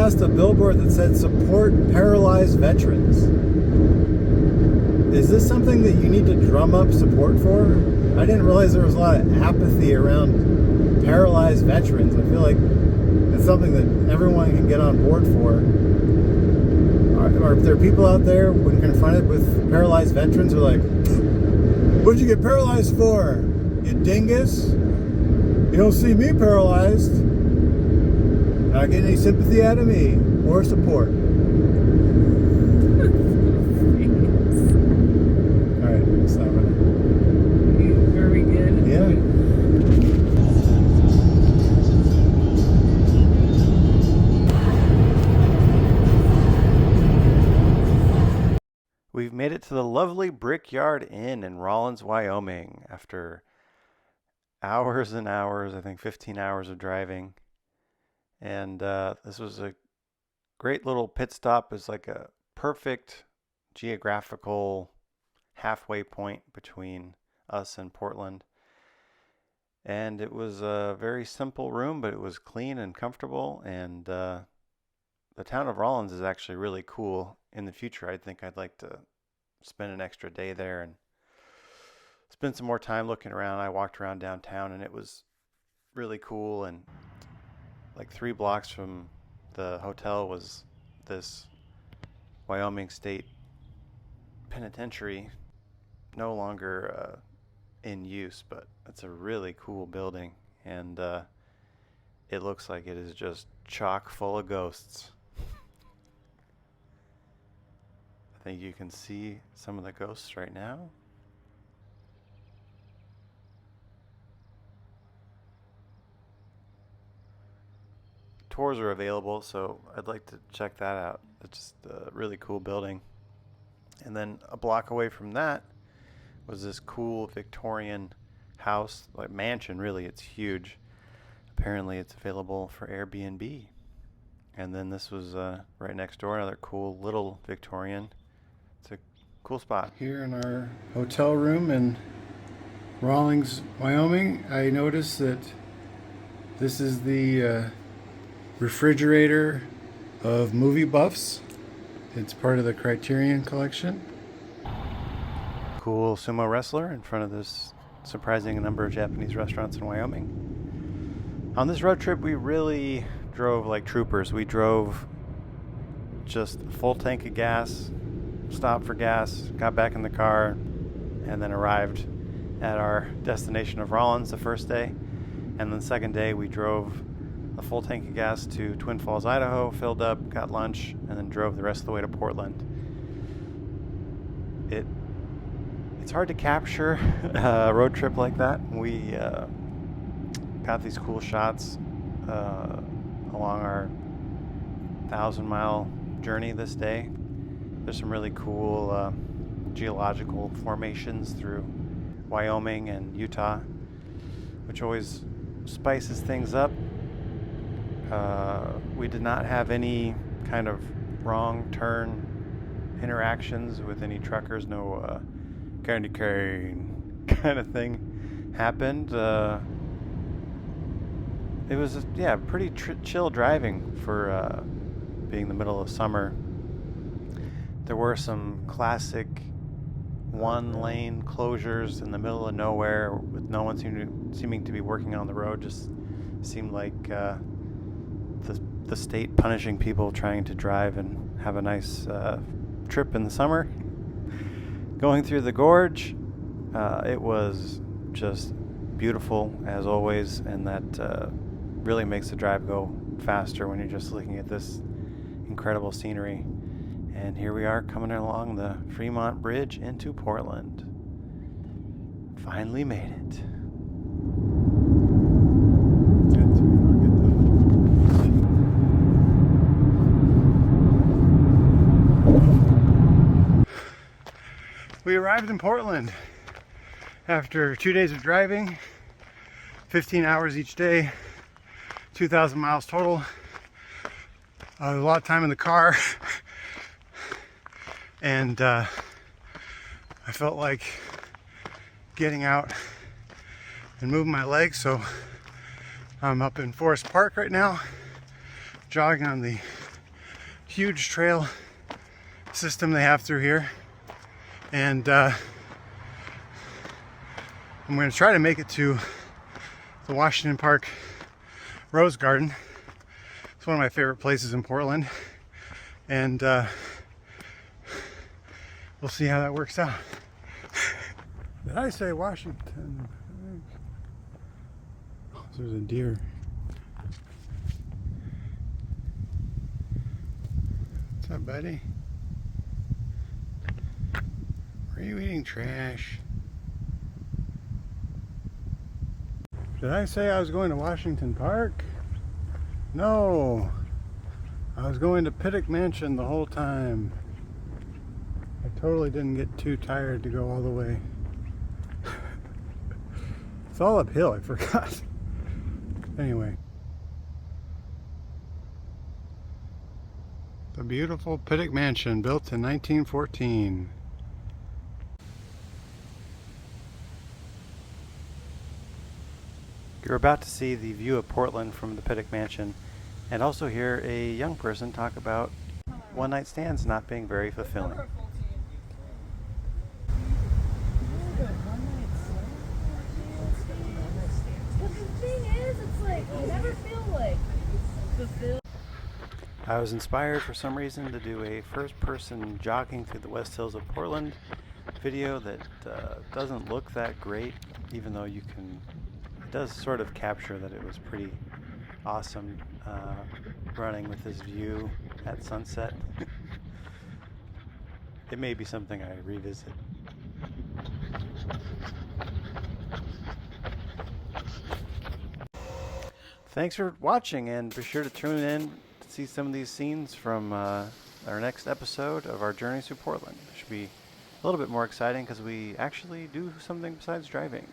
past a billboard that said support paralyzed veterans. Is this something that you need to drum up support for? I didn't realize there was a lot of apathy around paralyzed veterans. I feel like it's something that everyone can get on board for. Are there people out there, when confronted with paralyzed veterans, who are like, what'd you get paralyzed for? You dingus? You don't see me paralyzed. Not getting any sympathy out of me or support. Alright, stop it. Are we good? Yeah. We've made it to the lovely Brickyard Inn in Rawlins, Wyoming after hours and hours, I think 15 hours of driving. And this was a great little pit stop. It's like a perfect geographical halfway point between us and Portland. And it was a very simple room, but it was clean and comfortable. And the town of Rawlins is actually really cool. In the future, I think I'd like to spend an extra day there and spend some more time looking around. I walked around downtown and it was really cool. And like 3 blocks from the hotel was this Wyoming State Penitentiary, no longer in use, but it's a really cool building. And it looks like it is just chock full of ghosts. I think you can see some of the ghosts right now. Tours are available, so I'd like to check that out. It's just a really cool building. And then a block away from that was this cool Victorian house, like mansion really. It's huge. Apparently it's available for Airbnb. And then this was right next door, another cool little Victorian. It's a cool spot. Here in our hotel room in Rawlins, Wyoming, I noticed that this is the refrigerator of movie buffs. It's part of the Criterion collection. Cool sumo wrestler in front of this surprising number of Japanese restaurants in Wyoming. On this road trip, we really drove like troopers. We drove just a full tank of gas, stopped for gas, got back in the car, and then arrived at our destination of Rawlins the first day. And then the second day, we drove a full tank of gas to Twin Falls, Idaho, filled up, got lunch, and then drove the rest of the way to Portland. It's hard to capture a road trip like that. We got these cool shots along our 1,000-mile journey this day. There's some really cool geological formations through Wyoming and Utah, which always spices things up. We did not have any kind of wrong turn interactions with any truckers. No candy cane kind of thing happened. It was pretty chill driving for being the middle of summer. There were some classic one-lane closures in the middle of nowhere with no one seeming to be working on the road. Just seemed like the state punishing people trying to drive and have a nice trip in the summer. Going through the gorge, it was just beautiful as always, and that really makes the drive go faster when you're just looking at this incredible scenery. And here we are coming along the Fremont Bridge into Portland. Finally made it. We arrived in Portland after 2 days of driving, 15 hours each day, 2,000 miles total. A lot of time in the car, and I felt like getting out and moving my legs, so I'm up in Forest Park right now, jogging on the huge trail system they have through here, and I'm going to try to make it to the Washington Park Rose Garden. It's one of my favorite places in Portland, and we'll see how that works out. Did I say Washington? Oh, there's a deer. What's up, buddy? Are you eating trash? Did I say I was going to Washington Park? No. I was going to Pittock Mansion the whole time. I totally didn't get too tired to go all the way. It's all uphill, I forgot. Anyway. The beautiful Pittock Mansion, built in 1914. You're about to see the view of Portland from the Pittock Mansion, and also hear a young person talk about one-night stands not being very fulfilling. I was inspired for some reason to do a first-person jogging through the West Hills of Portland video that doesn't look that great, even though it does sort of capture that it was pretty awesome running with this view at sunset. It may be something I revisit. Thanks for watching, and be sure to tune in to see some of these scenes from our next episode of our journey through Portland. It should be a little bit more exciting because we actually do something besides driving.